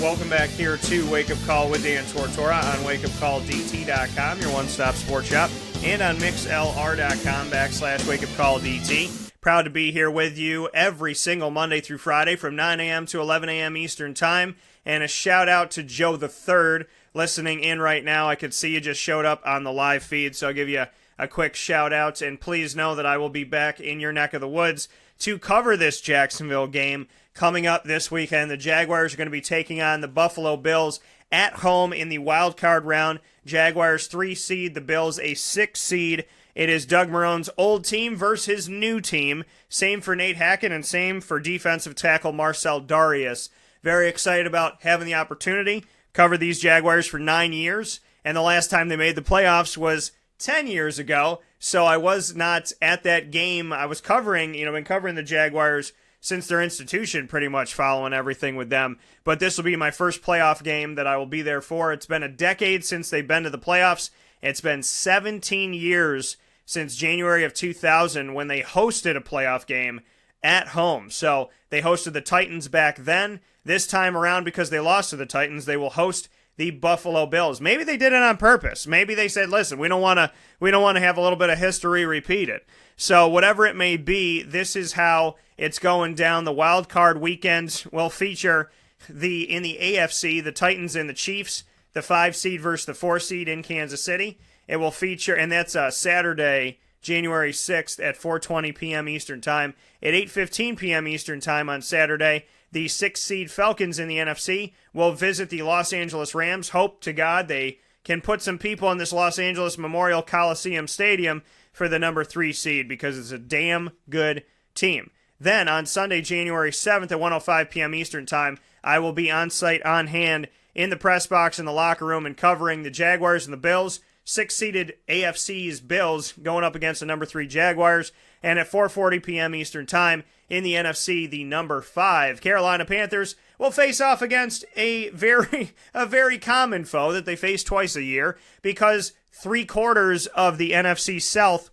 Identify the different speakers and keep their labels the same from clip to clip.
Speaker 1: Welcome back here to Wake Up Call with Dan Tortora on wakeupcalldt.com, your one-stop sports shop, and on mixlr.com/wakeupcalldt. Proud to be here with you every single Monday through Friday from 9 a.m. to 11 a.m. Eastern Time. And a shout-out to Joe the Third listening in right now. I could see you just showed up on the live feed, so I'll give you a quick shout-out. And please know that I will be back in your neck of the woods to cover this Jacksonville game. Coming up this weekend, the Jaguars are going to be taking on the Buffalo Bills at home in the wild card round. Jaguars 3 seed, the Bills a 6 seed. It is Doug Marrone's old team versus his new team. Same for Nate Hackett and same for defensive tackle Marcel Darius. Very excited about having the opportunity. Covered these Jaguars for 9 years, and the last time they made the playoffs was 10 years ago. So I was not at that game. I was covering, been covering the Jaguars since their institution, pretty much following everything with them. But this will be my first playoff game that I will be there for. It's been a decade since they've been to the playoffs. It's been 17 years since January of 2000 when they hosted a playoff game at home. So they hosted the Titans back then. This time around, because they lost to the Titans, they will host the Buffalo Bills. Maybe they did it on purpose. Maybe they said, listen, we don't want to have a little bit of history repeated. So whatever it may be, this is how it's going down. The wild card weekend will feature in the AFC, the Titans and the Chiefs, the 5 seed versus the 4 seed in Kansas City. It will feature, and that's Saturday, January 6th at 4:20 p.m. Eastern Time. At 8:15 p.m. Eastern Time on Saturday, the 6 seed Falcons in the NFC will visit the Los Angeles Rams. Hope to God they can put some people in this Los Angeles Memorial Coliseum Stadium for the number 3 seed because it's a damn good team. Then on Sunday, January 7th at 1:05 p.m. Eastern Time, I will be on site on hand in the press box in the locker room and covering the Jaguars and the Bills. 6-seeded AFC's Bills going up against the number 3 Jaguars. And at 4:40 p.m. Eastern Time in the NFC, the number 5 Carolina Panthers will face off against a very common foe that they face twice a year because 3/4 of the NFC South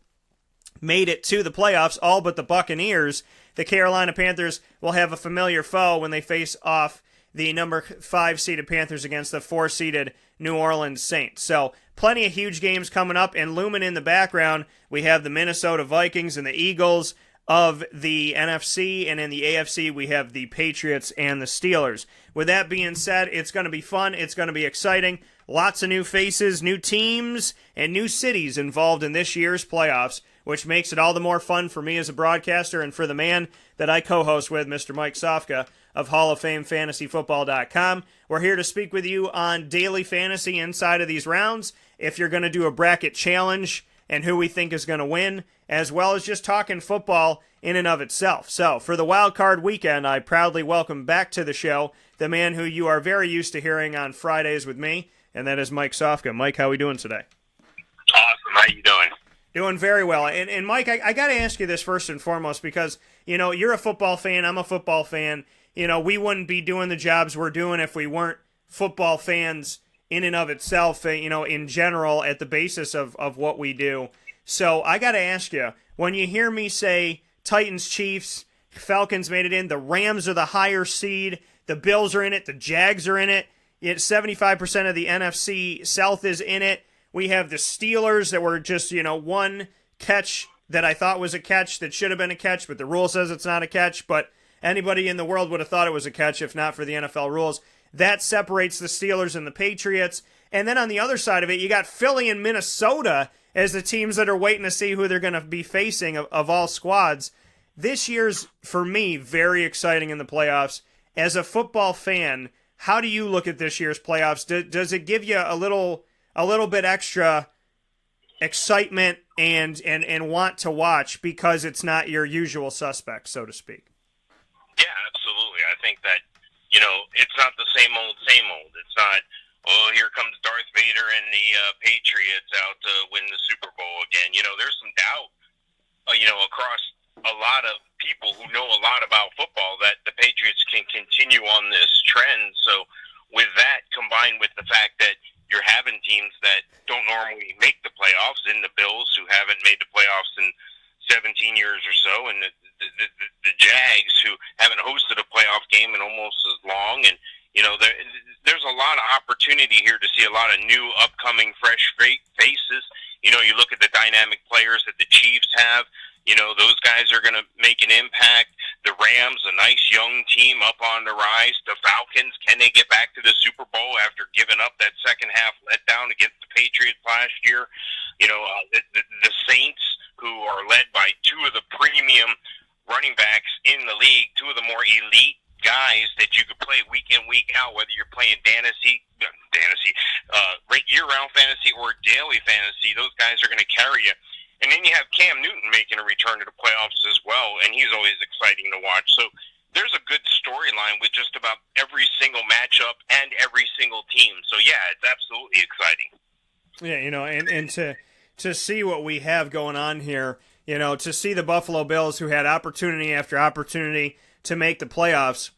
Speaker 1: made it to the playoffs, all but the Buccaneers. The Carolina Panthers will have a familiar foe when they face off the number 5 seeded Panthers against the 4-seeded New Orleans Saints. So plenty of huge games coming up, and looming in the background, we have the Minnesota Vikings and the Eagles of the NFC, and in the AFC, we have the Patriots and the Steelers. With that being said, it's going to be fun. It's going to be exciting. Lots of new faces, new teams, and new cities involved in this year's playoffs, which makes it all the more fun for me as a broadcaster and for the man that I co-host with, Mr. Mike Sofka of Hall of Fame FantasyFootball.com. We're here to speak with you on daily fantasy inside of these rounds, if you're going to do a bracket challenge and who we think is going to win, as well as just talking football in and of itself. So, for the wild card weekend, I proudly welcome back to the show the man who you are very used to hearing on Fridays with me, and that is Mike Sofka. Mike, how are we doing today?
Speaker 2: Awesome. How you doing?
Speaker 1: Doing very well. And Mike, I got to ask you this first and foremost because, you're a football fan, I'm a football fan. We wouldn't be doing the jobs we're doing if we weren't football fans in and of itself, in general, at the basis of what we do. So I got to ask you, when you hear me say Titans, Chiefs, Falcons made it in, the Rams are the higher seed, the Bills are in it, the Jags are in it, 75% of the NFC South is in it. We have the Steelers that were just, one catch that I thought was a catch that should have been a catch, but the rule says it's not a catch, but anybody in the world would have thought it was a catch if not for the NFL rules. That separates the Steelers and the Patriots. And then on the other side of it, you got Philly and Minnesota as the teams that are waiting to see who they're going to be facing of all squads. This year's, for me, very exciting in the playoffs. As a football fan, how do you look at this year's playoffs? Does it give you a little bit extra excitement and want to watch because it's not your usual suspect, so to speak?
Speaker 2: Yeah, absolutely. I think that, it's not the same old. It's not, here comes Darth Vader and the Patriots out to win the Super Bowl again. There's some doubt, across a lot of people who know a lot about football that the Patriots can continue on this trend. So with that, combined with the fact that you're having teams that don't normally make the playoffs, in the Bills, who haven't made the playoffs in 17 years or so, and the Jags, who haven't hosted a playoff game in almost as long, and There's a lot of opportunity here to see a lot of new, upcoming, fresh faces. You look at the dynamic players that the Chiefs have. Those guys are going to make an impact. The Rams, a nice young team up on the rise. The Falcons, can they get back to the Super Bowl after giving up that second half letdown against the Patriots last year? The Saints, who are led by two of the premium running backs in the league, two of the more elite guys that you could play week in, week out, whether you're playing year-round fantasy or daily fantasy. Those guys are going to carry you. And then you have Cam Newton making a return to the playoffs as well, and he's always exciting to watch. So there's a good storyline with just about every single matchup and every single team. So, yeah, it's absolutely exciting.
Speaker 1: Yeah, and to see what we have going on here, to see the Buffalo Bills, who had opportunity after opportunity to make the playoffs,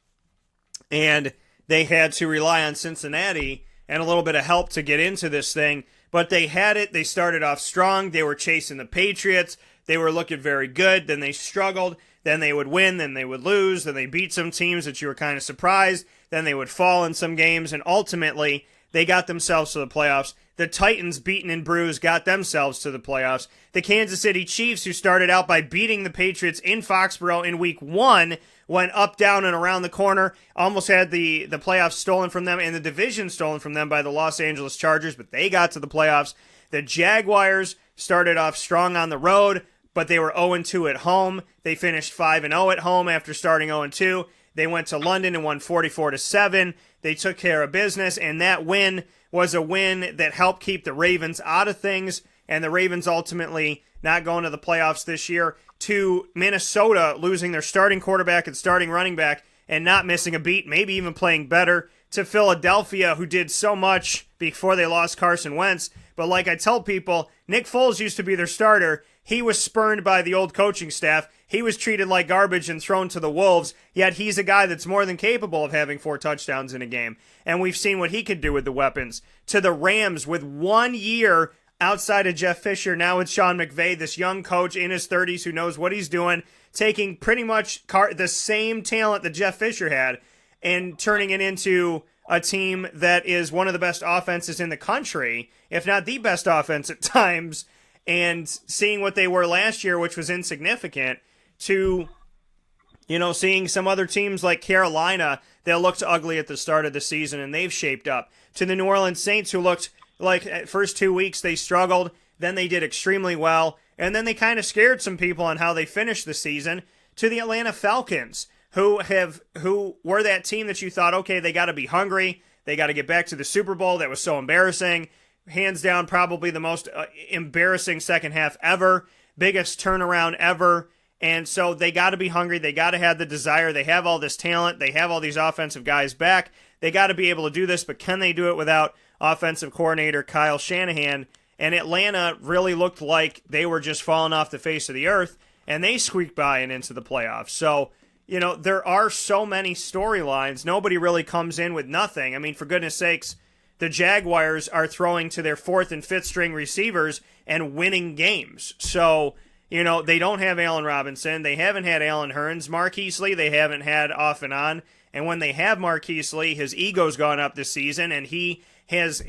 Speaker 1: and they had to rely on Cincinnati and a little bit of help to get into this thing. But they had it. They started off strong. They were chasing the Patriots. They were looking very good. Then they struggled. Then they would win. Then they would lose. Then they beat some teams that you were kind of surprised. Then they would fall in some games. And ultimately, they got themselves to the playoffs. The Titans, beaten and bruised, got themselves to the playoffs. The Kansas City Chiefs, who started out by beating the Patriots in Foxborough in Week 1, went up, down, and around the corner, almost had the playoffs stolen from them and the division stolen from them by the Los Angeles Chargers, but they got to the playoffs. The Jaguars started off strong on the road, but they were 0-2 at home. They finished 5-0 at home after starting 0-2. They went to London and won 44-7. They took care of business, and that win was a win that helped keep the Ravens out of things, and the Ravens ultimately not going to the playoffs this year, to Minnesota losing their starting quarterback and starting running back and not missing a beat, maybe even playing better, to Philadelphia, who did so much before they lost Carson Wentz. But like I tell people, Nick Foles used to be their starter. He was spurned by the old coaching staff. He was treated like garbage and thrown to the wolves, yet he's a guy that's more than capable of having 4 touchdowns in a game. And we've seen what he could do with the weapons. To the Rams, with 1 year outside of Jeff Fisher, now it's Sean McVay, this young coach in his 30s who knows what he's doing, taking pretty much the same talent that Jeff Fisher had and turning it into a team that is one of the best offenses in the country, if not the best offense at times, and seeing what they were last year, which was insignificant, to, seeing some other teams like Carolina that looked ugly at the start of the season, and they've shaped up, to the New Orleans Saints, who looked like at first 2 weeks they struggled, then they did extremely well, and then they kind of scared some people on how they finished the season, to the Atlanta Falcons, who were that team that you thought, okay, they got to be hungry, they got to get back to the Super Bowl. That was so embarrassing. Hands down, probably the most embarrassing second half ever, biggest turnaround ever. And so they got to be hungry. They got to have the desire. They have all this talent. They have all these offensive guys back. They got to be able to do this, but can they do it without offensive coordinator Kyle Shanahan? And Atlanta really looked like they were just falling off the face of the earth, and they squeaked by and into the playoffs. So, there are so many storylines. Nobody really comes in with nothing. I mean, for goodness sakes, the Jaguars are throwing to their 4th and 5th string receivers and winning games. So, they don't have Allen Robinson. They haven't had Allen Hurns. Marquise Lee, they haven't had off and on. And when they have Marquise Lee, his ego's gone up this season, and he has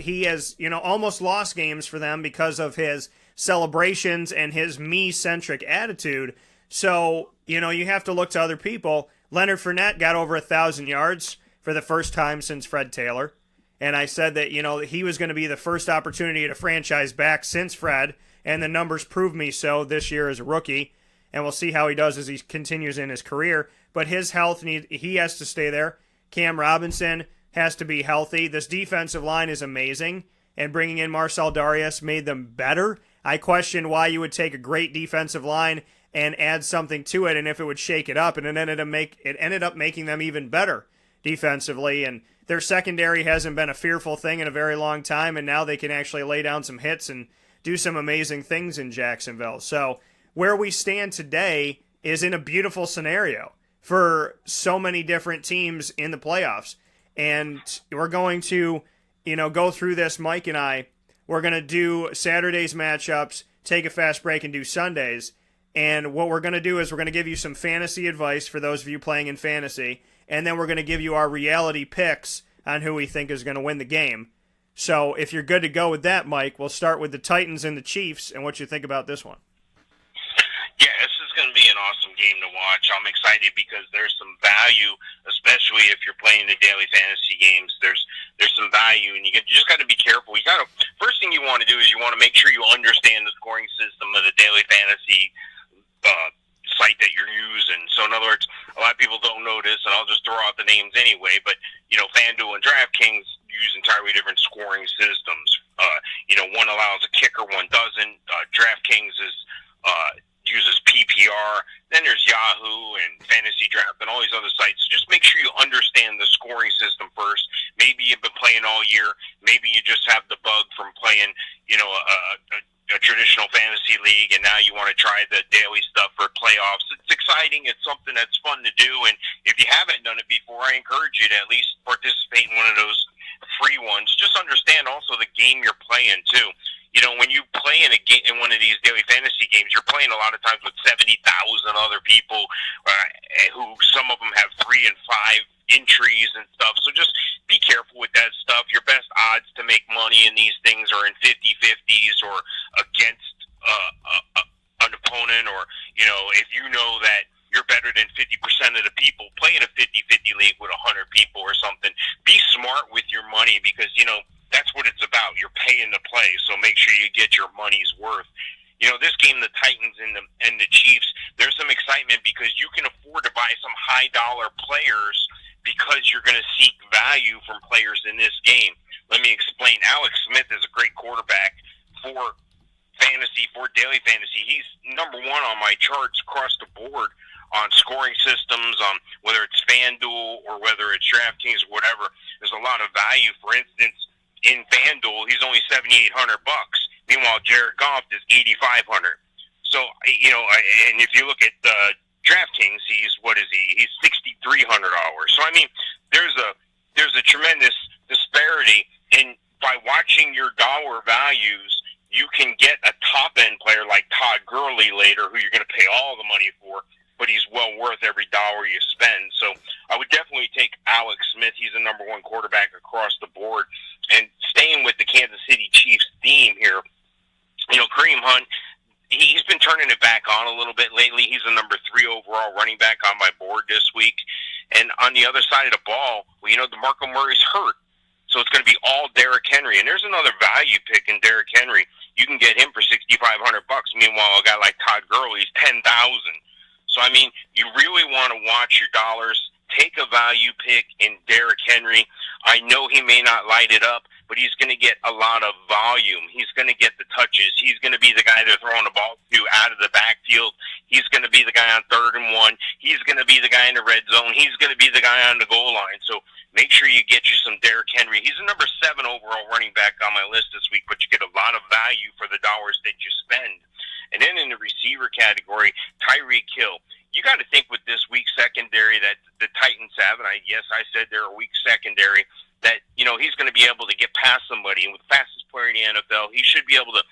Speaker 1: almost lost games for them because of his celebrations and his me-centric attitude. So, you have to look to other people. Leonard Fournette got over 1,000 yards for the first time since Fred Taylor. And I said that, he was going to be the first opportunity at a franchise back since Fred, and the numbers prove me so this year as a rookie. And we'll see how he does as he continues in his career. But his health, he has to stay there. Cam Robinson has to be healthy. This defensive line is amazing, and bringing in Marcel Darius made them better. I question why you would take a great defensive line and add something to it, and if it would shake it up, and it ended up making them even better defensively. And their secondary hasn't been a fearful thing in a very long time, and now they can actually lay down some hits and do some amazing things in Jacksonville. So where we stand today is in a beautiful scenario for so many different teams in the playoffs. And we're going to, go through this, Mike and I. We're going to do Saturday's matchups, take a fast break, and do Sundays. And what we're going to do is we're going to give you some fantasy advice for those of you playing in fantasy. And then we're going to give you our reality picks on who we think is going to win the game. So if you're good to go with that, Mike, we'll start with the Titans and the Chiefs and what you think about this one.
Speaker 2: Yeah, this is going to be an awesome game to watch. I'm excited because there's some value, especially if you're playing the daily fantasy games. There's some value, and you just got to be careful. First thing you want to do is you want to make sure you understand the scoring system of the daily fantasy site that you're using. So in other words, a lot of people don't know this, and I'll just throw out the names anyway, but FanDuel and DraftKings use entirely different scoring systems. One allows a kicker, one doesn't. DraftKings uses PPR. Then there's Yahoo and Fantasy Draft and all these other sites. Just make sure you understand the scoring system first. Maybe you've been playing all year. Maybe you just have the bug from playing, a traditional fantasy league, and now you want to try the daily stuff for playoffs. It's exciting. It's something that's fun to do, and if you haven't done it before, I encourage you to at least participate in one of those free ones. Just understand also the game you're playing too. When you play in one of these daily fantasy games, you're playing a lot of times with 70,000 other people, who some of them have 3 and 5 entries and stuff. So just be careful with that stuff. Your best odds to make money in these things are in 50-50s or against an opponent, or if you know that you're better than 50% of the people, play in a 50-50 league with 100 people or something. Be smart with your money because that's what it's about. You're paying to play, so make sure you get your money's worth. This game, the Titans and the Chiefs, there's some excitement because you can afford to buy some high-dollar players because you're going to seek value from players in this game. Let me explain. Alex Smith is a great quarterback for fantasy, for daily fantasy. He's number 1 on my charts across the board on scoring systems, whether it's FanDuel or whether it's DraftKings or whatever. There's a lot of value. For instance, in FanDuel, he's only $7,800. Meanwhile, Jared Goff is $8,500. So, and if you look at DraftKings, he's $6,300. So, there's a tremendous disparity, and by watching your dollar values, you can get a top-end player like Todd Gurley later, who you're going to pay all the money for, but he's well worth every dollar you spend. So I would definitely take Alex Smith. He's the number 1 quarterback across the board. And staying with the Kansas City Chiefs theme here, Kareem Hunt, he's been turning it back on a little bit lately. He's the number 3 overall running back on my board this week. And on the other side of the ball, DeMarco Murray's hurt. So it's going to be all Derrick Henry. And there's another value pick in Derrick Henry. You can get him for $6,500. Meanwhile, a guy like Todd Gurley's $10,000. So, you really want to watch your dollars. Take a value pick in Derrick Henry. I know he may not light it up, but he's going to get a lot of volume. He's going to get the touches. He's going to be the guy they're throwing the ball to out of the backfield. He's going to be the guy on 3rd and 1. He's going to be the guy in the red zone. He's going to be the guy on the goal line. So make sure you get you some Derrick Henry. He's the number 7 overall running back on my list this week, but you get a lot of value for the dollars that you spend. And then in the receiver category, Tyreek Hill. You got to think with this weak secondary that the Titans have, and I said they're a weak secondary, that, he's going to be able to get past somebody. And with the fastest player in the NFL, he should be able to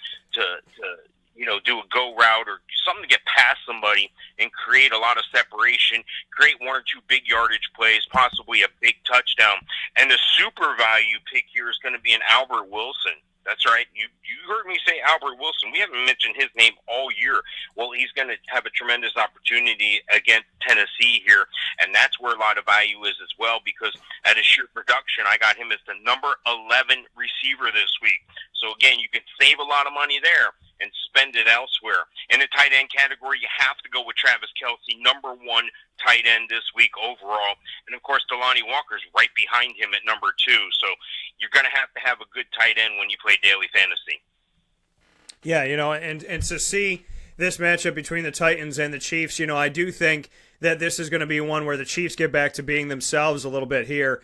Speaker 2: do a go route or something to get past somebody and create a lot of separation, create 1 or 2 big yardage plays, possibly a big touchdown. And the super value pick here is going to be an Albert Wilson. That's right. You heard me say Albert Wilson. We haven't mentioned his name all year. Well, he's going to have a tremendous opportunity against Tennessee here, and that's where a lot of value is as well, because at his sheer production, I got him as the number 11 receiver this week. So, again, you can save a lot of money there and spend it elsewhere. In the tight end category, you have to go with Travis Kelce, number 1 tight end this week overall. And, of course, Delanie Walker's right behind him at number 2. So you're going to have a good tight end when you play daily fantasy.
Speaker 1: Yeah, and to see this matchup between the Titans and the Chiefs, I do think that this is going to be one where the Chiefs get back to being themselves a little bit here.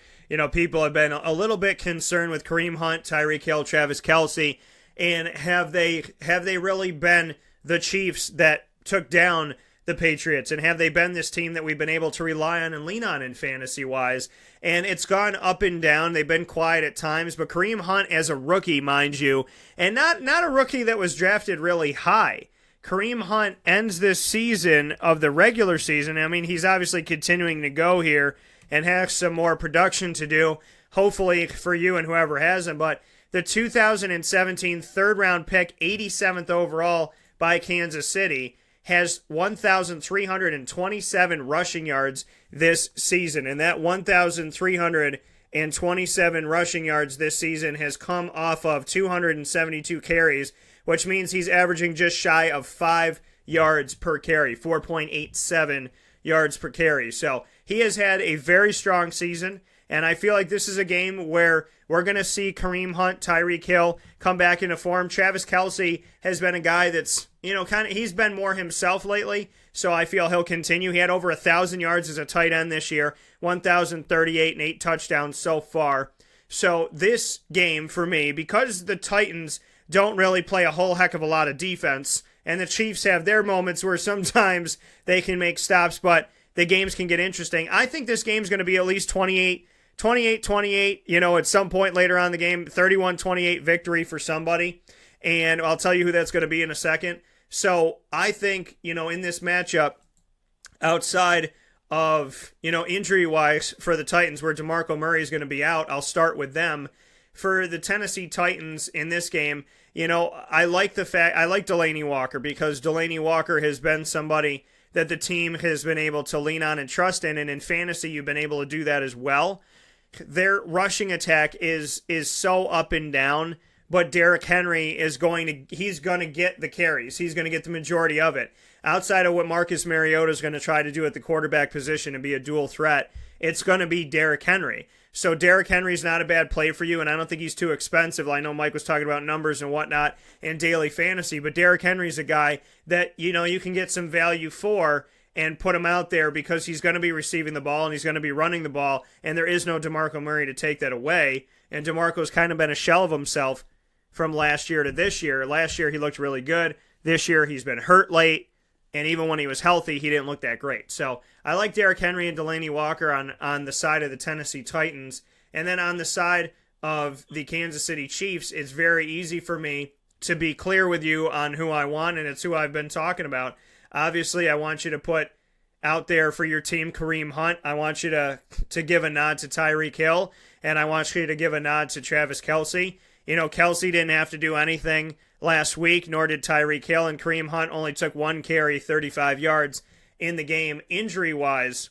Speaker 1: People have been a little bit concerned with Kareem Hunt, Tyreek Hill, Travis Kelce, and have they really been the Chiefs that took down the Patriots, and have they been this team that we've been able to rely on and lean on in fantasy-wise? And it's gone up and down. They've been quiet at times, but Kareem Hunt as a rookie, mind you, and not a rookie that was drafted really high. Kareem Hunt ends this season of the regular season. He's obviously continuing to go here and has some more production to do. hopefully for you and whoever has him. But the 2017 third-round pick, 87th overall by Kansas City, has 1,327 rushing yards this season. And that 1,327 rushing yards this season has come off of 272 carries, which means he's averaging just shy of 5 yards per carry, 4.87 yards per carry. So he has had a very strong season, and I feel like this is a game where we're going to see Kareem Hunt, Tyreek Hill come back into form. Travis Kelce has been a guy that's, he's been more himself lately, so I feel he'll continue. He had over 1,000 yards as a tight end this year, 1,038 and 8 touchdowns so far. So this game for me, because the Titans don't really play a whole heck of a lot of defense, and the Chiefs have their moments where sometimes they can make stops, but the games can get interesting. I think this game's going to be at least 28-28, at some point later on in the game, 31-28 victory for somebody. And I'll tell you who that's going to be in a second. So I think, in this matchup, outside of, injury-wise for the Titans, where DeMarco Murray is going to be out, I'll start with them. For the Tennessee Titans in this game, I like Delanie Walker, because Delanie Walker has been somebody that the team has been able to lean on and trust in, and in fantasy you've been able to do that as well. Their rushing attack is so up and down, but Derrick Henry he's going to get the carries. He's going to get the majority of it. Outside of what Marcus Mariota is going to try to do at the quarterback position and be a dual threat, it's going to be Derrick Henry. So Derrick Henry's not a bad play for you, and I don't think he's too expensive. I know Mike was talking about numbers and whatnot in daily fantasy, but Derrick Henry's a guy that, you can get some value for and put him out there, because he's going to be receiving the ball and he's going to be running the ball, and there is no DeMarco Murray to take that away. And DeMarco's kind of been a shell of himself from last year to this year. Last year he looked really good. This year he's been hurt late, and even when he was healthy, he didn't look that great. So I like Derrick Henry and Delanie Walker on the side of the Tennessee Titans. And then on the side of the Kansas City Chiefs, it's very easy for me to be clear with you on who I want, and it's who I've been talking about. Obviously, I want you to put out there for your team Kareem Hunt. I want you to give a nod to Tyreek Hill, and I want you to give a nod to Travis Kelce. Kelce didn't have to do anything last week, nor did Tyreek Hill, and Kareem Hunt only took 1 carry, 35 yards in the game. Injury-wise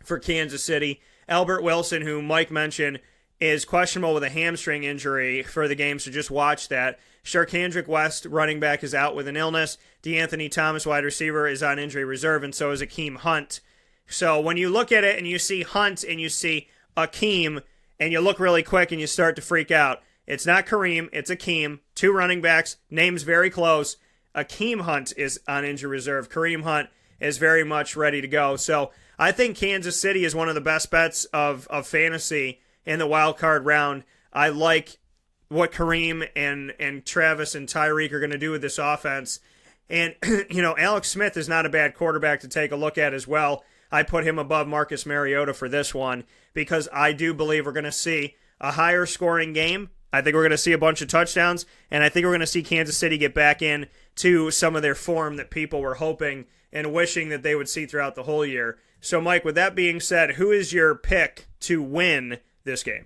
Speaker 1: for Kansas City, Albert Wilson, who Mike mentioned, is questionable with a hamstring injury for the game, so just watch that. Sharkhandrick West, running back, is out with an illness. DeAnthony Thomas, wide receiver, is on injury reserve, and so is Akeem Hunt. So when you look at it and you see Hunt and you see Akeem, and you look really quick and you start to freak out, it's not Kareem, it's Akeem. 2 running backs, names very close. Akeem Hunt is on injury reserve. Kareem Hunt is very much ready to go. So I think Kansas City is one of the best bets of fantasy in the wild card round. I like what Kareem and Travis and Tyreek are going to do with this offense. And, Alex Smith is not a bad quarterback to take a look at as well. I put him above Marcus Mariota for this one, because I do believe we're going to see a higher scoring game. I think we're going to see a bunch of touchdowns, and I think we're going to see Kansas City get back in to some of their form that people were hoping and wishing that they would see throughout the whole year. So, Mike, with that being said, who is your pick to win this game?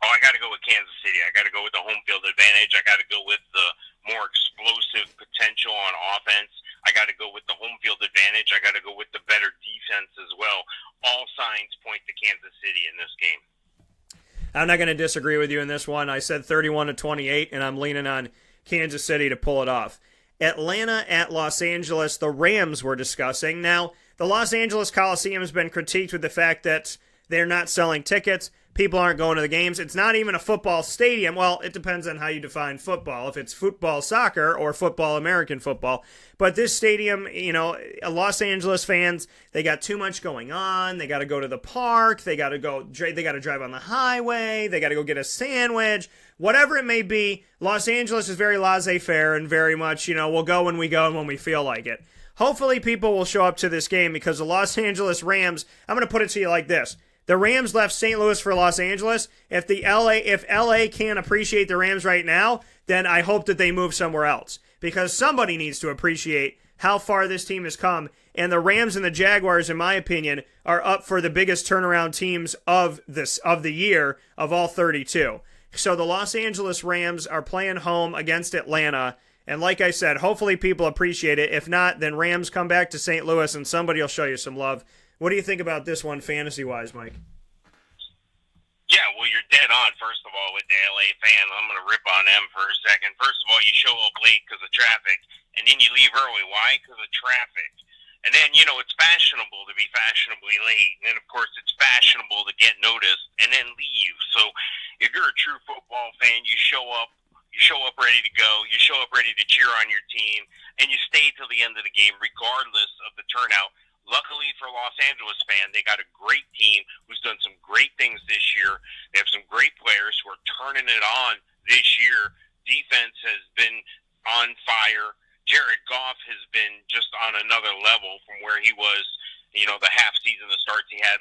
Speaker 2: Oh, I got to go with Kansas City. I got to go with the home field advantage. I got to go with the more explosive potential on offense. I got to go with the home field advantage. I got to go with the better defense as well. All signs point to Kansas City in this game.
Speaker 1: I'm not going to disagree with you in this one. I said 31-28, and I'm leaning on Kansas City to pull it off. Atlanta at Los Angeles, the Rams we're discussing. Now, the Los Angeles Coliseum has been critiqued with the fact that they're not selling tickets. People aren't going to the games. It's not even a football stadium. Well, it depends on how you define football. If it's football soccer or football American football. But this stadium, Los Angeles fans, they got too much going on. They got to go to the park. They got to drive on the highway. They got to go get a sandwich. Whatever it may be, Los Angeles is very laissez-faire and very much, we'll go when we go and when we feel like it. Hopefully people will show up to this game, because the Los Angeles Rams, I'm going to put it to you like this. The Rams left St. Louis for Los Angeles. If LA can't appreciate the Rams right now, then I hope that they move somewhere else, because somebody needs to appreciate how far this team has come. And the Rams and the Jaguars, in my opinion, are up for the biggest turnaround teams of the year of all 32. So the Los Angeles Rams are playing home against Atlanta. And like I said, hopefully people appreciate it. If not, then Rams come back to St. Louis and somebody will show you some love. What do you think about this one fantasy-wise, Mike?
Speaker 2: Yeah, well, you're dead on, first of all, with the LA fans. I'm going to rip on them for a second. First of all, you show up late because of traffic, and then you leave early. Why? Because of traffic. And then, it's fashionable to be fashionably late. And then, of course, it's fashionable to get noticed and then leave. So if you're a true football fan, you show up ready to go, you show up ready to cheer on your team, and you stay till the end of the game regardless of the turnout. Luckily for Los Angeles fans, they got a great team who's done some great things this year. They have some great players who are turning it on this year. Defense has been on fire. Jared Goff has been just on another level from where he was, the half season, the starts he had,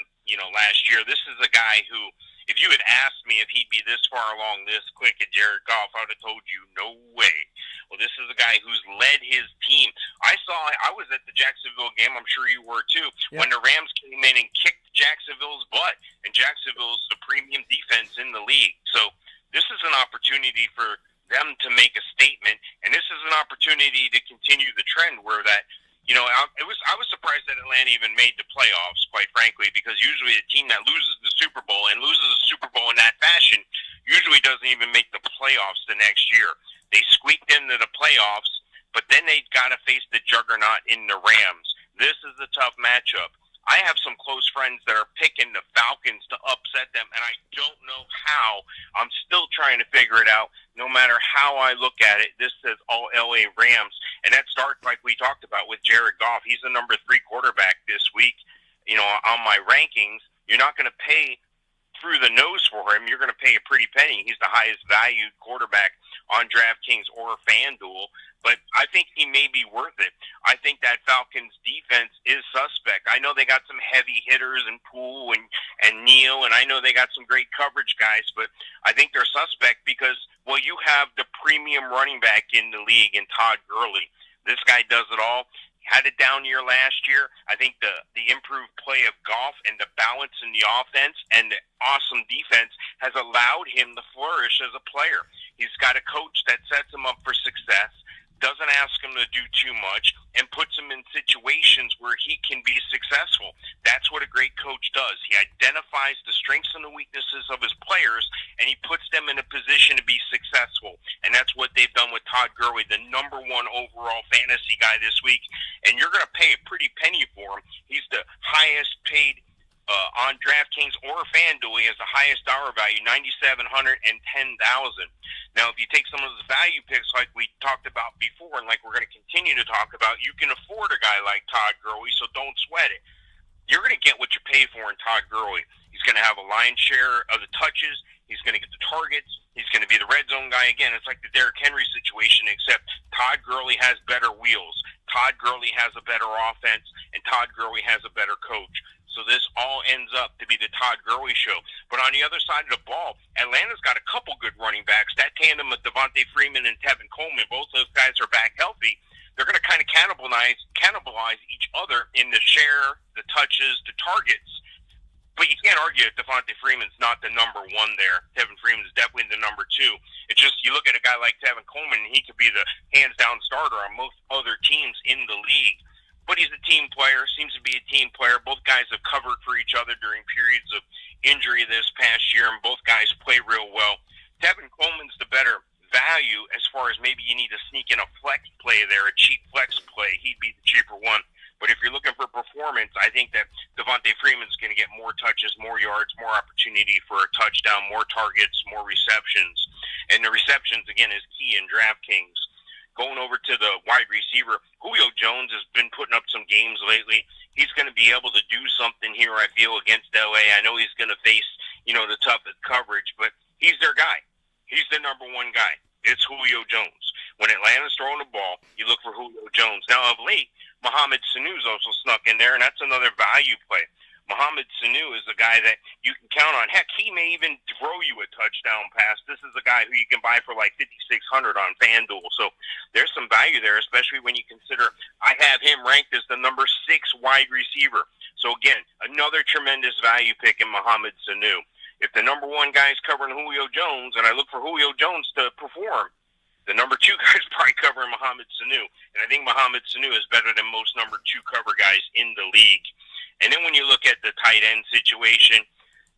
Speaker 2: last year. This is a guy who, if you had asked me if he'd be this far along this quick at Jared Goff, I would have told you, no way. Well, this is a guy who's led his team. I was at the Jacksonville game, I'm sure you were too, when the Rams came in and kicked Jacksonville's butt. And Jacksonville's the premium defense in the league. So this is an opportunity for them to make a statement, and this is an opportunity to continue the trend where that, I was surprised that Atlanta even made the playoffs, quite frankly, because usually a team that loses the Super Bowl and loses the Super Bowl in that fashion usually doesn't even make the playoffs the next year. They squeaked into the playoffs, but then they got to face the juggernaut in the Rams. This is a tough matchup. I have some close friends that are picking the Falcons to upset them, and I don't know how. I'm still trying to figure it out. No matter how I look at it, this says all LA Rams, and that starts like we talked about with Jared Goff. He's the number 3 quarterback this week. On my rankings, you're not going to pay through the nose for him. You're going to pay a pretty penny. He's the highest valued quarterback on DraftKings or FanDuel, but I think he may be worth it. I think that Falcons defense is suspect. I know they got some heavy hitters in Poole and Neal, and I know they got some great coverage guys, but I think they're suspect because, well, you have the premium running back in the league in Todd Gurley. This guy does it all. Had a down year last year. I think the improved play of Goff and the balance in the offense and the awesome defense has allowed him to flourish as a player. He's got a coach that sets him up for success, doesn't ask him to do too much, and puts him in situations where he can be successful. That's what a great coach does. He identifies the strengths and the weaknesses of his players, and he puts them in a position to be successful. And that's what they've done with Todd Gurley, the number 1 overall fantasy guy this week. And you're going to pay a pretty penny for him. He's the highest paid on DraftKings or FanDuel. He has the highest dollar value, $9,710. Now, if you take some of those value picks like we talked about before and like we're going to continue to talk about, you can afford a guy like Todd Gurley, so don't sweat it. You're going to get what you pay for in Todd Gurley. He's going to have a lion's share of the touches. He's going to get the targets. He's going to be the red zone guy again. It's like the Derrick Henry situation, except Todd Gurley has better wheels. Todd Gurley has a better offense, and Todd Gurley has a better coach. So this all ends up to be the Todd Gurley show. But on the other side of the ball, Atlanta's got a couple good running backs. That tandem of Devontae Freeman and Tevin Coleman, both those guys are back healthy. They're going to kind of cannibalize each other in the share, the touches, the targets. But you can't argue if Devontae Freeman's not the number 1 there. Tevin Freeman is definitely the number 2. It's just you look at a guy like Tevin Coleman, and he could be the hands-down starter on most other teams in the league. But he's a team player, seems to be a team player. Both guys have covered for each other during periods of injury this past year, and both guys play real well. Tevin Coleman's the better value as far as maybe you need to sneak in a flex play there, a cheap flex play. He'd be the cheaper one. But if you're looking for performance, I think that Devontae Freeman's going to get more touches, more yards, more opportunity for a touchdown, more targets, more receptions. And the receptions, again, is key in DraftKings. Going over to the wide receiver, Julio Jones has been putting up some games lately. He's going to be able to do something here, I feel, against LA. I know he's going to face, the toughest coverage, but he's their guy. He's the number 1 guy. It's Julio Jones. When Atlanta's throwing the ball, you look for Julio Jones. Now, of late, Mohamed Sanu's also snuck in there, and that's another value play. Mohamed Sanu is a guy that you can count on. Heck, he may even throw you a touchdown pass. This is a guy who you can buy for like $5,600 on FanDuel. So there's some value there, especially when you consider I have him ranked as the number 6 wide receiver. So again, another tremendous value pick in Mohamed Sanu. If the number 1 guy is covering Julio Jones, and I look for Julio Jones to perform, the number 2 guy is probably covering Mohamed Sanu. And I think Mohamed Sanu is better than most number 2 cover guys in the league. And then when you look at the tight end situation,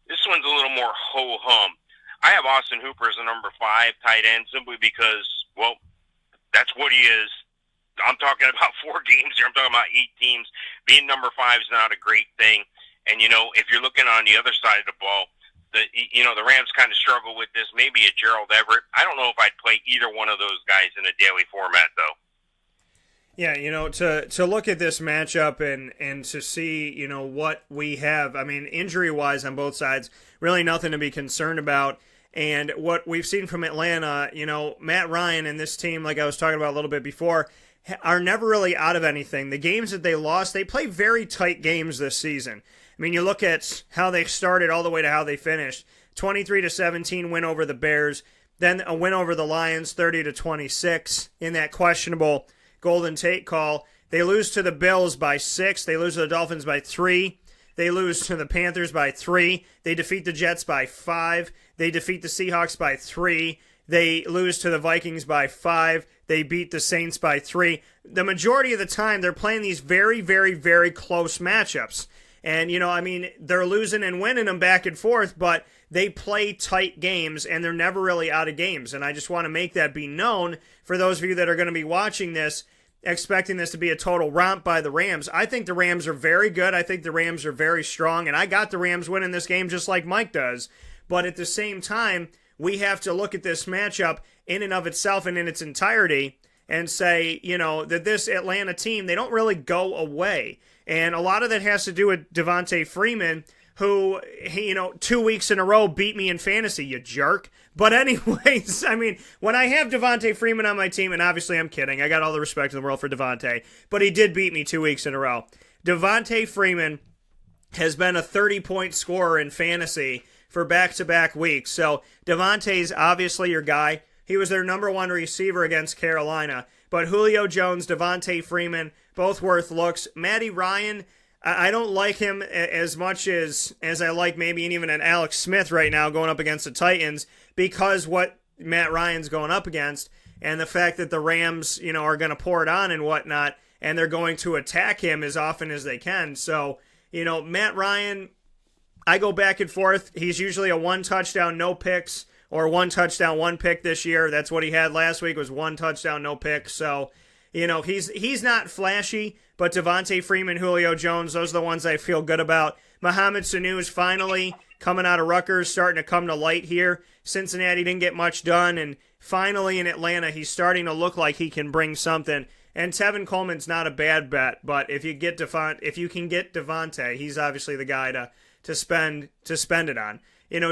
Speaker 2: this one's a little more ho-hum. I have Austin Hooper as a number 5 tight end simply because, well, that's what he is. I'm talking about 4 games here. I'm talking about 8 teams. Being number 5 is not a great thing. And, if you're looking on the other side of the ball, the Rams kind of struggle with this. Maybe a Gerald Everett. I don't know if I'd play either one of those guys in a daily format, though.
Speaker 1: Yeah, to look at this matchup and to see, what we have, I mean, injury-wise on both sides, really nothing to be concerned about. And what we've seen from Atlanta, Matt Ryan and this team, like I was talking about a little bit before, are never really out of anything. The games that they lost, they play very tight games this season. I mean, you look at how they started all the way to how they finished. 23-17 win over the Bears, then a win over the Lions, 30-26 in that questionable Golden Tate call. They lose to the Bills by 6. They lose to the Dolphins by 3. They lose to the Panthers by 3. They defeat the Jets by 5. They defeat the Seahawks by 3. They lose to the Vikings by 5. They beat the Saints by 3. The majority of the time, they're playing these very, very, very close matchups. And, they're losing and winning them back and forth, but they play tight games, and they're never really out of games. And I just want to make that be known for those of you that are going to be watching this, expecting this to be a total romp by the Rams. I think the Rams are very good. I think the Rams are very strong, and I got the Rams winning this game just like Mike does. But at the same time, we have to look at this matchup in and of itself and in its entirety and say, that this Atlanta team, they don't really go away. And a lot of that has to do with Devontae Freeman, who, 2 weeks in a row beat me in fantasy, you jerk. But anyways, I mean, when I have Devontae Freeman on my team, and obviously I'm kidding, I got all the respect in the world for Devontae, but he did beat me 2 weeks in a row. Devontae Freeman has been a 30-point scorer in fantasy for back-to-back weeks. So Devontae's obviously your guy. He was their number 1 receiver against Carolina. But Julio Jones, Devontae Freeman, both worth looks. Matty Ryan, I don't like him as much as I like maybe even an Alex Smith right now going up against the Titans, because what Matt Ryan's going up against and the fact that the Rams, are going to pour it on and whatnot, and they're going to attack him as often as they can. So, Matt Ryan, I go back and forth. He's usually a 1 touchdown, no picks, or 1 touchdown, 1 pick this year. That's what he had last week, was 1 touchdown, no picks. So, he's not flashy, but Devontae Freeman, Julio Jones, those are the ones I feel good about. Mohamed Sanu is finally coming out of Rutgers, starting to come to light here. Cincinnati didn't get much done, and finally in Atlanta, he's starting to look like he can bring something. And Tevin Coleman's not a bad bet, but if you can get Devontae, he's obviously the guy to spend it on.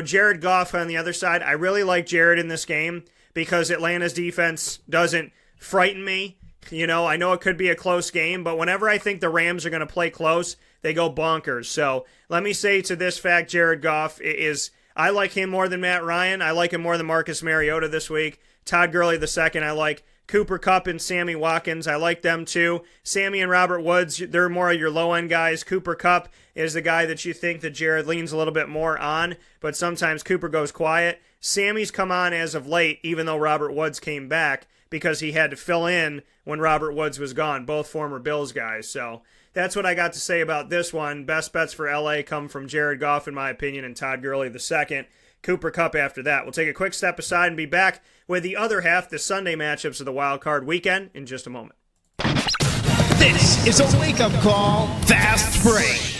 Speaker 1: Jared Goff on the other side, I really like Jared in this game because Atlanta's defense doesn't frighten me. I know it could be a close game, but whenever I think the Rams are going to play close, they go bonkers. So let me say to this fact, Jared Goff I like him more than Matt Ryan. I like him more than Marcus Mariota this week. Todd Gurley II, I like. Cooper Kupp and Sammy Watkins, I like them too. Sammy and Robert Woods, they're more of your low-end guys. Cooper Kupp is the guy that you think that Jared leans a little bit more on, but sometimes Cooper goes quiet. Sammy's come on as of late, even though Robert Woods came back, because he had to fill in when Robert Woods was gone, both former Bills guys. So that's what I got to say about this one. Best bets for LA come from Jared Goff, in my opinion, and Todd Gurley II. Cooper Kupp after that. We'll take a quick step aside and be back with the other half, the Sunday matchups of the Wild Card Weekend, in just a moment.
Speaker 3: This is a wake-up call. Fast break.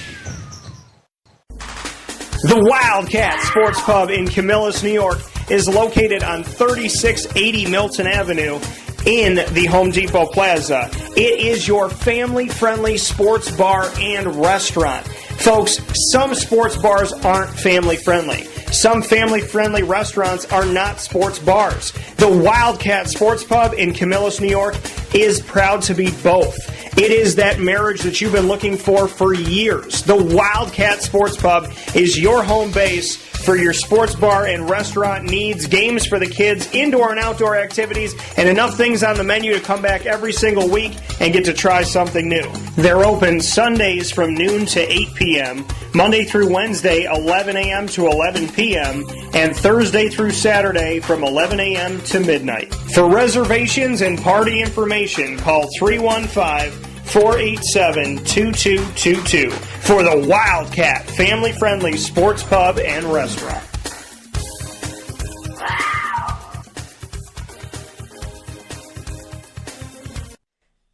Speaker 1: The Wildcat Sports Pub in Camillus, New York is located on 3680 Milton Avenue in the Home Depot Plaza. It is your family-friendly sports bar and restaurant. Folks, some sports bars aren't family-friendly. Some family-friendly restaurants are not sports bars. The Wildcat Sports Pub in Camillus, New York is proud to be both. It is that marriage that you've been looking for years. The Wildcat Sports Pub is your home base for your sports bar and restaurant needs, games for the kids, indoor and outdoor activities, and enough things on the menu to come back every single week and get to try something new. They're open Sundays from noon to 8 p.m., Monday through Wednesday, 11 a.m. to 11 p.m., and Thursday through Saturday from 11 a.m. to midnight. For reservations and party information, call 315-487-2222 for the Wildcat family-friendly sports pub and restaurant.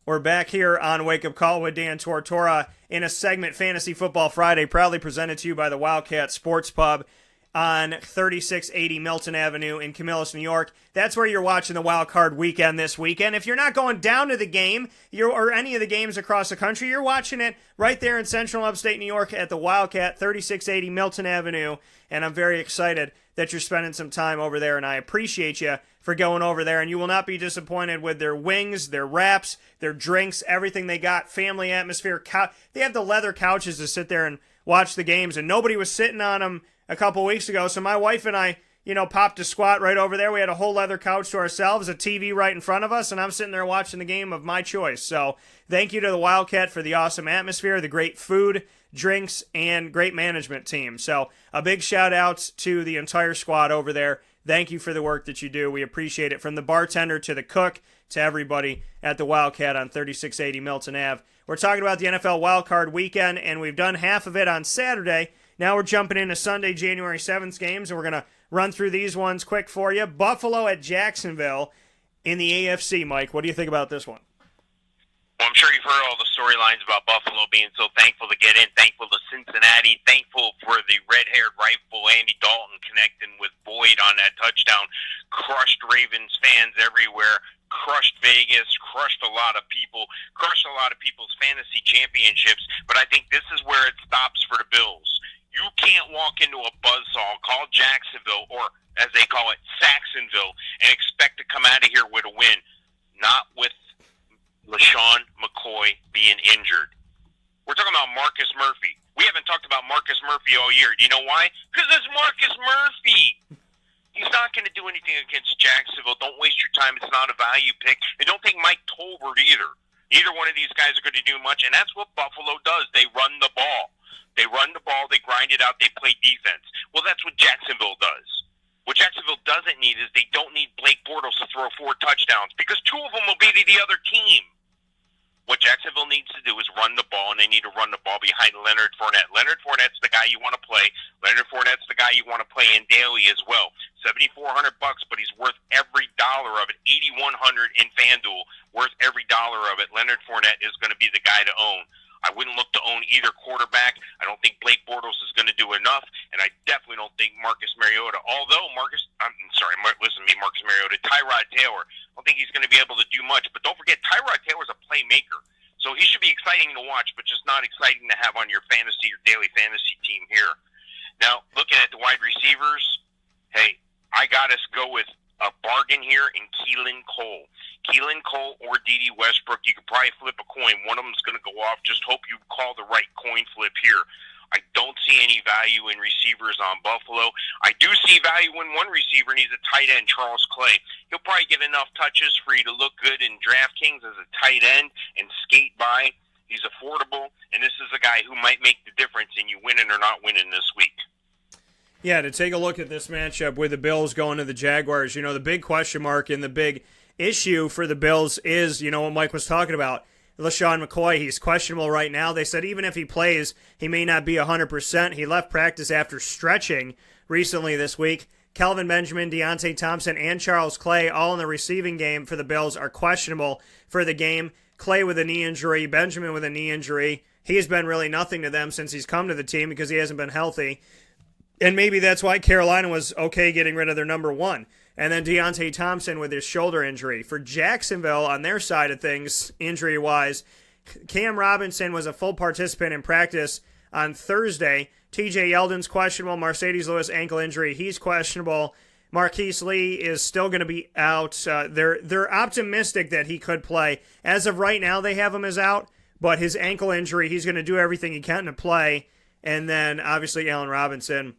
Speaker 1: We're back here on Wake Up Call with Dan Tortora in a segment Fantasy Football Friday, proudly presented to you by the Wildcat Sports Pub on 3680 Milton Avenue in Camillus, New York. That's where you're watching the Wild Card Weekend this weekend. If you're not going down to the game or any of the games across the country, you're watching it right there in central upstate New York at the Wildcat, 3680 Milton Avenue. And I'm very excited that you're spending some time over there, and I appreciate you for going over there. And you will not be disappointed with their wings, their wraps, their drinks, everything they got, family atmosphere. They have the leather couches to sit there and watch the games, and nobody was sitting on them a couple weeks ago. So my wife and I, popped a squat right over there. We had a whole leather couch to ourselves, a TV right in front of us, and I'm sitting there watching the game of my choice. So thank you to the Wildcat for the awesome atmosphere, the great food, drinks, and great management team. So a big shout out to the entire squad over there. Thank you for the work that you do. We appreciate it. From the bartender to the cook to everybody at the Wildcat on 3680 Milton Ave. We're talking about the NFL Wildcard Weekend, and we've done half of it on Saturday. Now we're jumping into Sunday, January 7th games, and we're going to run through these ones quick for you. Buffalo at Jacksonville in the AFC. Mike, what do you think about this one?
Speaker 2: Well, I'm sure you've heard all the storylines about Buffalo being so thankful to get in, thankful to Cincinnati, thankful for the red-haired rightful Andy Dalton connecting with Boyd on that touchdown, crushed Ravens fans everywhere, crushed Vegas, crushed a lot of people, crushed a lot of people's fantasy championships, but I think this is where it stops for the Bills. You can't walk into a buzzsaw called Jacksonville, or as they call it, Saxonville, and expect to come out of here with a win. Not with LaShawn McCoy being injured. We're talking about Marcus Murphy. We haven't talked about Marcus Murphy all year. Do you know why? Because it's Marcus Murphy. He's not going to do anything against Jacksonville. Don't waste your time. It's not a value pick. And don't think Mike Tolbert either. Neither one of these guys are going to do much, and that's what Buffalo does. They run the ball. They run the ball, they grind it out, they play defense. Well, that's what Jacksonville does. What Jacksonville doesn't need is they don't need Blake Bortles to throw 4 touchdowns because 2 of them will be to the other team. What Jacksonville needs to do is run the ball, and they need to run the ball behind Leonard Fournette. Leonard Fournette's the guy you want to play. Leonard Fournette's the guy you want to play in daily as well. $7,400, but he's worth every dollar of it. $8,100 in FanDuel, worth every dollar of it. Leonard Fournette is going to be the guy to own. I wouldn't look to own either quarterback. I don't think Blake Bortles is going to do enough, and I definitely don't think Marcus Mariota. Although Marcus Mariota, Tyrod Taylor, I don't think he's going to be able to do much. But don't forget, Tyrod Taylor's a playmaker, so he should be exciting to watch, but just not exciting to have on your fantasy or daily fantasy team here. Now, looking at the wide receivers, hey, I got us go with a bargain here in Keelan Cole. Keelan Cole or Dede Westbrook, you could probably flip a coin. One of them is going to go off. Just hope you call the right coin flip here. I don't see any value in receivers on Buffalo. I do see value in one receiver, and he's a tight end, Charles Clay. He'll probably get enough touches for you to look good in DraftKings as a tight end and skate by. He's affordable, and this is a guy who might make the difference in you winning or not winning this week.
Speaker 1: Yeah, to take a look at this matchup with the Bills going to the Jaguars, the big question mark and the big issue for the Bills is, what Mike was talking about. LaShawn McCoy, he's questionable right now. They said even if he plays, he may not be 100%. He left practice after stretching recently this week. Kelvin Benjamin, Deontay Thompson, and Charles Clay, all in the receiving game for the Bills, are questionable for the game. Clay with a knee injury, Benjamin with a knee injury. He's been really nothing to them since he's come to the team because he hasn't been healthy. And maybe that's why Carolina was okay getting rid of their number one. And then Deontay Thompson with his shoulder injury. For Jacksonville, on their side of things, injury-wise, Cam Robinson was a full participant in practice on Thursday. TJ Yeldon's questionable. Mercedes Lewis ankle injury, he's questionable. Marquise Lee is still going to be out. They're optimistic that he could play. As of right now, they have him as out, but his ankle injury, he's going to do everything he can to play. And then, obviously, Allen Robinson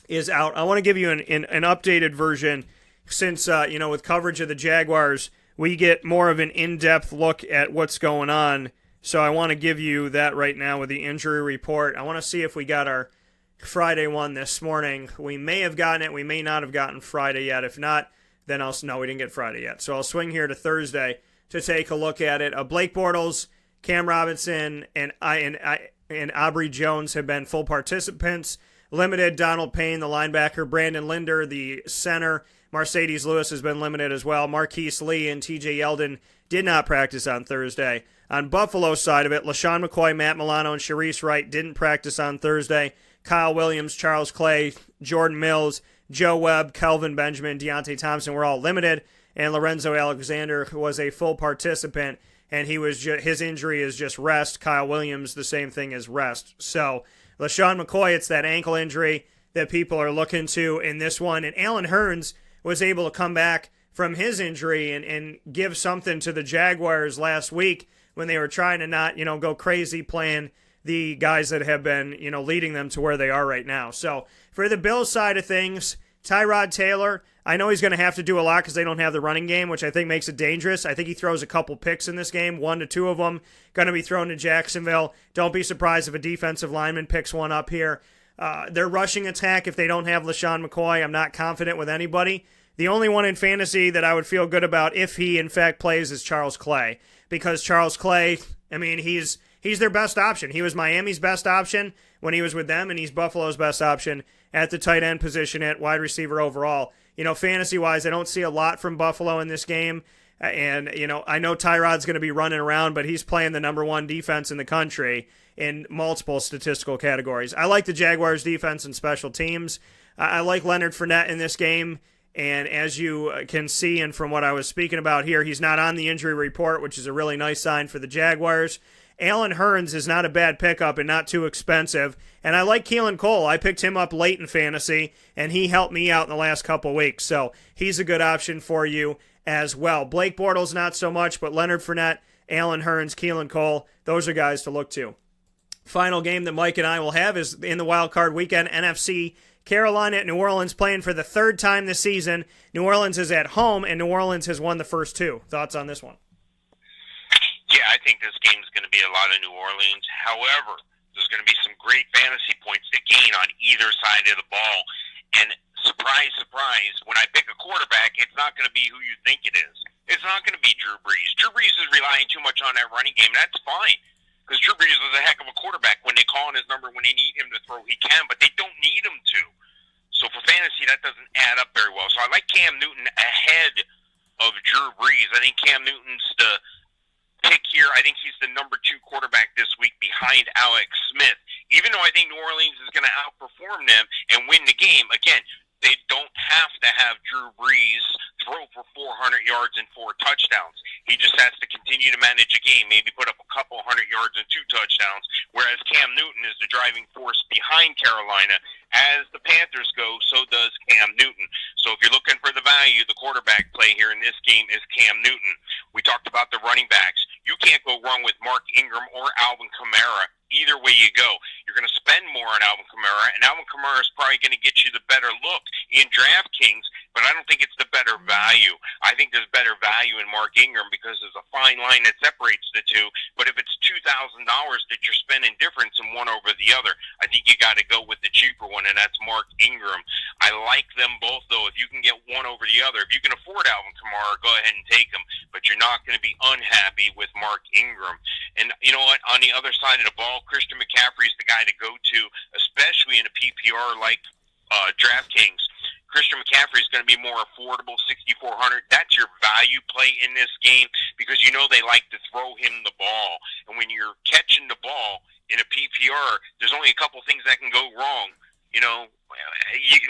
Speaker 1: is out. I want to give you an updated version since, with coverage of the Jaguars, we get more of an in-depth look at what's going on. So I want to give you that right now with the injury report. I want to see if we got our Friday one this morning. We may have gotten it. We may not have gotten Friday yet. If not, then no, we didn't get Friday yet. So I'll swing here to Thursday to take a look at it. Blake Bortles, Cam Robinson, and Aubrey Jones have been full participants. Limited, Donald Payne, the linebacker, Brandon Linder, the center, Mercedes Lewis has been limited as well. Marquise Lee and TJ Yeldon did not practice on Thursday. On Buffalo's side of it, LaShawn McCoy, Matt Milano, and Sharice Wright didn't practice on Thursday. Kyle Williams, Charles Clay, Jordan Mills, Joe Webb, Kelvin Benjamin, Deontay Thompson were all limited, and Lorenzo Alexander was a full participant, and his injury is just rest. Kyle Williams, the same thing as rest. So LaShawn McCoy, it's that ankle injury that people are looking to in this one, and Alan Hearns was able to come back from his injury and give something to the Jaguars last week when they were trying to not, go crazy playing the guys that have been, leading them to where they are right now. So for the Bills side of things, Tyrod Taylor, I know he's going to have to do a lot because they don't have the running game, which I think makes it dangerous. I think he throws a couple picks in this game, 1 to 2 of them going to be thrown to Jacksonville. Don't be surprised if a defensive lineman picks one up here. Their rushing attack, if they don't have LaShawn McCoy, I'm not confident with anybody. The only one in fantasy that I would feel good about if he, in fact, plays is Charles Clay. Because Charles Clay, he's their best option. He was Miami's best option when he was with them, and he's Buffalo's best option at the tight end position at wide receiver overall. Fantasy-wise, I don't see a lot from Buffalo in this game. And, I know Tyrod's going to be running around, but he's playing the number one defense in the country in multiple statistical categories. I like the Jaguars' defense and special teams. I like Leonard Fournette in this game. And as you can see, and from what I was speaking about here, he's not on the injury report, which is a really nice sign for the Jaguars. Alan Hearns is not a bad pickup and not too expensive. And I like Keelan Cole. I picked him up late in fantasy, and he helped me out in the last couple weeks. So he's a good option for you as well. Blake Bortles, not so much, but Leonard Fournette, Alan Hearns, Keelan Cole, those are guys to look to. Final game that Mike and I will have is in the wild card weekend, NFC Carolina at New Orleans, playing for the third time this season. New Orleans is at home, and New Orleans has won the first two. Thoughts on this one?
Speaker 2: Yeah, I think this game is going to be a lot of New Orleans. However, there's going to be some great fantasy points to gain on either side of the ball. And surprise, surprise, when I pick a quarterback, it's not going to be who you think it is. It's not going to be Drew Brees. Drew Brees is relying too much on that running game, and that's fine. Because Drew Brees is a heck of a quarterback. When they call on his number, when they need him to throw, he can, but they don't need him to. So for fantasy, that doesn't add up very well. So I like Cam Newton ahead of Drew Brees. I think Cam Newton's the pick here. I think he's the number 2 quarterback this week behind Alex Smith. Even though I think New Orleans is going to outperform them and win the game, again, they don't have to have Drew Brees throw for 400 yards and 4 touchdowns. He just has to continue to manage a game, maybe put up a couple 100 yards and 2 touchdowns, whereas Cam Newton is the driving force behind Carolina. As the Panthers go, so does Cam Newton. So if you're looking for the value, the quarterback play here in this game is Cam Newton. We talked about the running backs. You can't go wrong with Mark Ingram or Alvin Kamara. Either way you go, you're going to spend more on Alvin Kamara, and Alvin Kamara is probably going to get you the better look in DraftKings, but I don't think it's the better value. I think there's better value in Mark Ingram because there's a fine line that separates the two, but if it's $2,000 that you're spending difference in one over the other, I think you got to go with the cheaper one, and that's Mark Ingram. I like them both, though. If you can get one over the other, if you can afford Alvin Kamara, go ahead and take him, but you're not going to be unhappy with Mark Ingram. And you know what? On the other side of the ball, Christian McCaffrey is the guy to go to, especially in a PPR like DraftKings. Christian McCaffrey is going to be more affordable, $6,400. That's your value play in this game because you know they like to throw him the ball. And when you're catching the ball in a PPR, there's only a couple things that can go wrong.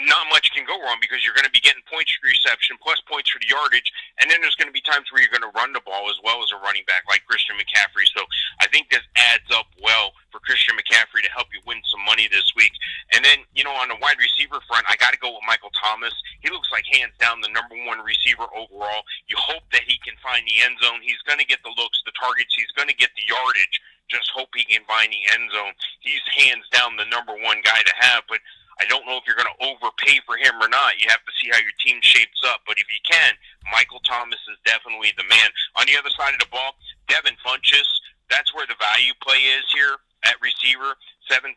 Speaker 2: Not much can go wrong because you're going to be getting points for reception plus points for the yardage, and then there's going to be times where you're going to run the ball as well as a running back like Christian McCaffrey. So I think this adds up well for Christian McCaffrey to help you win some money this week. And then, on the wide receiver front, I got to go with Michael Thomas. He looks like hands down the number one receiver overall. You hope that he can find the end zone. He's going to get the looks, the targets. He's going to get the yardage. Just hope he can find the end zone. He's hands down the number one guy to have, but I don't know if you're going to overpay for him or not. You have to see how your team shapes up. But if you can, Michael Thomas is definitely the man. On the other side of the ball, Devin Funchess, that's where the value play is here at receiver, 7,000.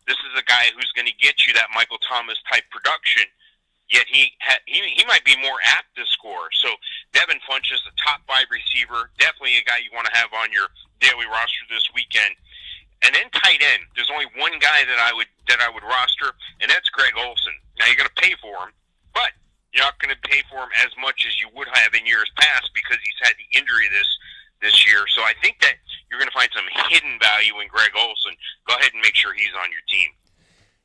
Speaker 2: This is a guy who's going to get you that Michael Thomas type production, yet he might be more apt to score. So Devin Funchess, a top 5 receiver, definitely a guy you want to have on your daily roster this weekend. And then tight end, there's only one guy that I would roster, and that's Greg Olsen. Now you're going to pay for him, but you're not going to pay for him as much as you would have in years past because he's had the injury this year. So I think that you're going to find some hidden value in Greg Olsen. Go ahead and make sure he's on your team.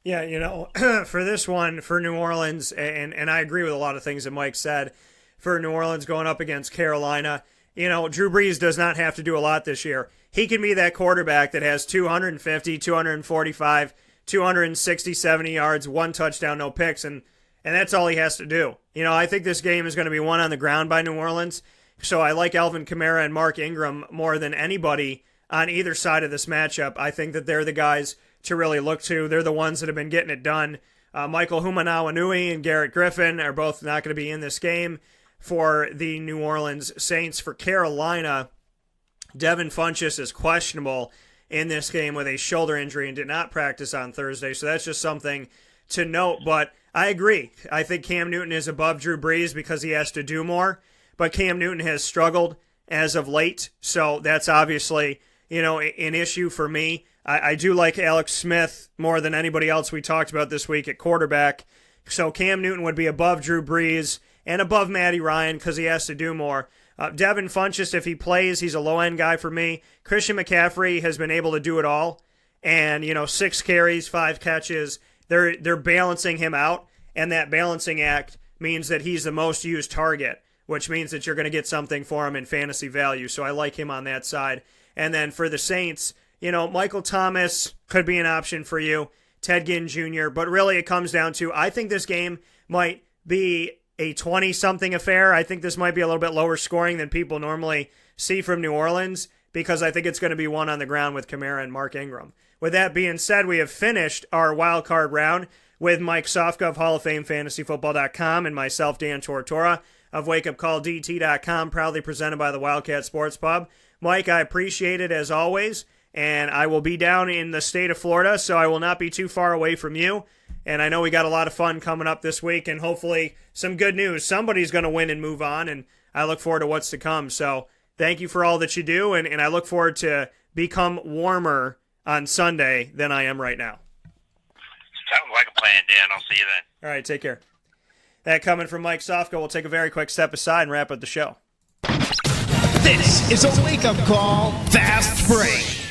Speaker 1: Yeah, for this one, for New Orleans, and I agree with a lot of things that Mike said, for New Orleans going up against Carolina, Drew Brees does not have to do a lot this year. He can be that quarterback that has 250, 245, 260, 70 yards, 1 touchdown, no picks, and that's all he has to do. I think this game is going to be won on the ground by New Orleans, so I like Alvin Kamara and Mark Ingram more than anybody on either side of this matchup. I think that they're the guys to really look to. They're the ones that have been getting it done. Michael Humanawanui and Garrett Griffin are both not going to be in this game for the New Orleans Saints. For Carolina, Devin Funchess is questionable in this game with a shoulder injury and did not practice on Thursday, so that's just something to note. But I agree. I think Cam Newton is above Drew Brees because he has to do more, but Cam Newton has struggled as of late, so that's obviously an issue for me. I do like Alex Smith more than anybody else we talked about this week at quarterback, so Cam Newton would be above Drew Brees and above Matty Ryan because he has to do more. Devin Funchess, if he plays, he's a low-end guy for me. Christian McCaffrey has been able to do it all. And, 6 carries, 5 catches. They're balancing him out. And that balancing act means that he's the most used target, which means that you're going to get something for him in fantasy value. So I like him on that side. And then for the Saints, Michael Thomas could be an option for you. Ted Ginn Jr. But really it comes down to, I think this game might be a 20-something affair. I think this might be a little bit lower scoring than people normally see from New Orleans because I think it's going to be one on the ground with Kamara and Mark Ingram. With that being said, we have finished our wild card round with Mike Sofka of Hall of Fame FantasyFootball.com and myself, Dan Tortora of WakeUpCallDT.com, proudly presented by the Wildcat Sports Pub. Mike, I appreciate it as always, and I will be down in the state of Florida, so I will not be too far away from you. And I know we got a lot of fun coming up this week and hopefully some good news. Somebody's going to win and move on, and I look forward to what's to come. So thank you for all that you do, and I look forward to become warmer on Sunday than I am right now.
Speaker 2: Sounds like a plan, Dan. I'll see you then.
Speaker 1: All right, take care. That coming from Mike Sofka. We'll take a very quick step aside and wrap up the show.
Speaker 3: This is a wake-up call. Fast break.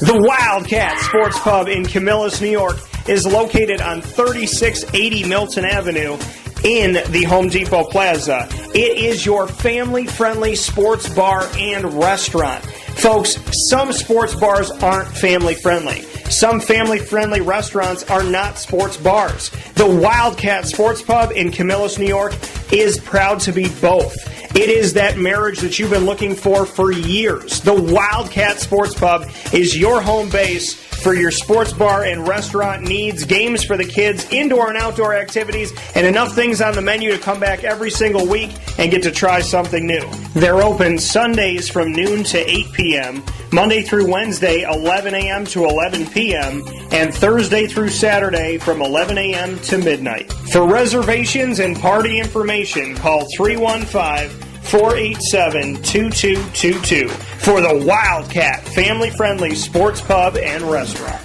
Speaker 1: The Wildcat Sports Pub in Camillus, New York is located on 3680 Milton Avenue in the Home Depot Plaza. It is your family-friendly sports bar and restaurant. Folks, some sports bars aren't family-friendly. Some family-friendly restaurants are not sports bars. The Wildcat Sports Pub in Camillus, New York is proud to be both. It is that marriage that you've been looking for years. The Wildcat Sports Pub is your home base for your sports bar and restaurant needs, games for the kids, indoor and outdoor activities, and enough things on the menu to come back every single week and get to try something new. They're open Sundays from noon to 8 p.m., Monday through Wednesday, 11 a.m. to 11 p.m., and Thursday through Saturday from 11 a.m. to midnight. For reservations and party information, call 315-487-2222 for the Wildcat family-friendly sports pub and restaurant.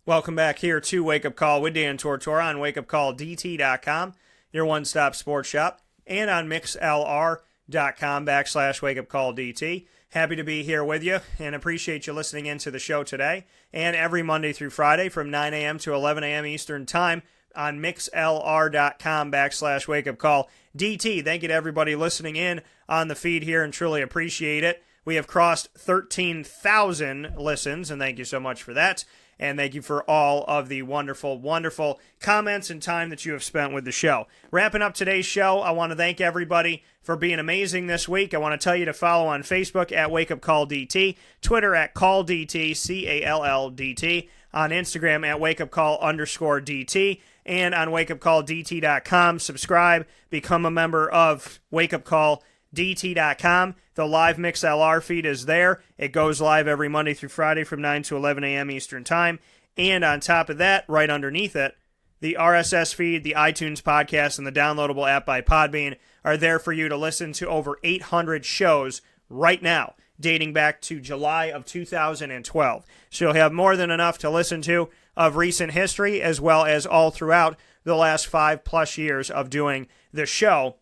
Speaker 1: Welcome back here to Wake Up Call with Dan Tortora on WakeUpCallDT.com, your one-stop sports shop, and on MixLR.com/WakeUpCallDT. Happy to be here with you and appreciate you listening into the show today and every Monday through Friday from 9 a.m. to 11 a.m. Eastern Time on MixLR.com/WakeUpCallDT. Thank you to everybody listening in on the feed here and truly appreciate it. We have crossed 13,000 listens, and thank you so much for that. And thank you for all of the wonderful, wonderful comments and time that you have spent with the show. Wrapping up today's show, I want to thank everybody for being amazing this week. I want to tell you to follow on Facebook at Wake Up Call DT, Twitter at Call DT, CALLDT, on Instagram at wakeupcall_DT, and on wakeupcalldt.com. Subscribe, become a member of wakeupcalldt.com. The live MixLR feed is there. It goes live every Monday through Friday from 9 to 11 a.m. Eastern Time. And on top of that, right underneath it, the RSS feed, the iTunes podcast, and the downloadable app by Podbean are there for you to listen to over 800 shows right now, dating back to July of 2012. So you'll have more than enough to listen to of recent history, as well as all throughout the last 5+ years of doing the show.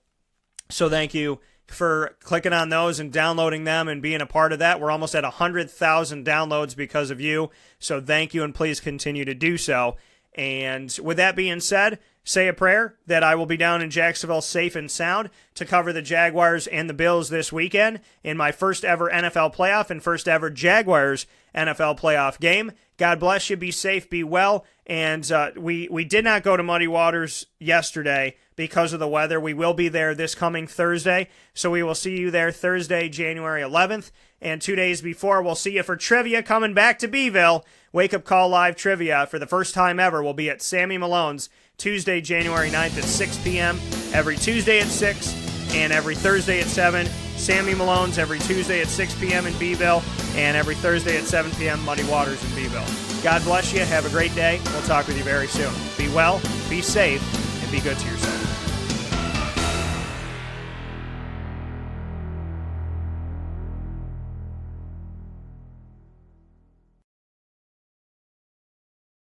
Speaker 1: So thank you for clicking on those and downloading them and being a part of that. We're almost at 100,000 downloads because of you. So thank you, and please continue to do so. And with that being said, say a prayer that I will be down in Jacksonville safe and sound to cover the Jaguars and the Bills this weekend in my first ever NFL playoff and first ever Jaguars NFL playoff game. God bless you. Be safe. Be well. And we did not go to Muddy Waters yesterday because of the weather. We will be there this coming Thursday. So we will see you there Thursday, January 11th. And 2 days before, we'll see you for trivia coming back to Beeville. Wake Up Call Live Trivia for the first time ever will be at Sammy Malone's Tuesday, January 9th at 6 p.m. Every Tuesday at 6 and every Thursday at 7. Sammy Malone's every Tuesday at 6 p.m. in Beeville and every Thursday at 7 p.m. Muddy Waters in Beeville. God bless you. Have a great day. We'll talk with you very soon. Be well, be safe, and be good to yourself.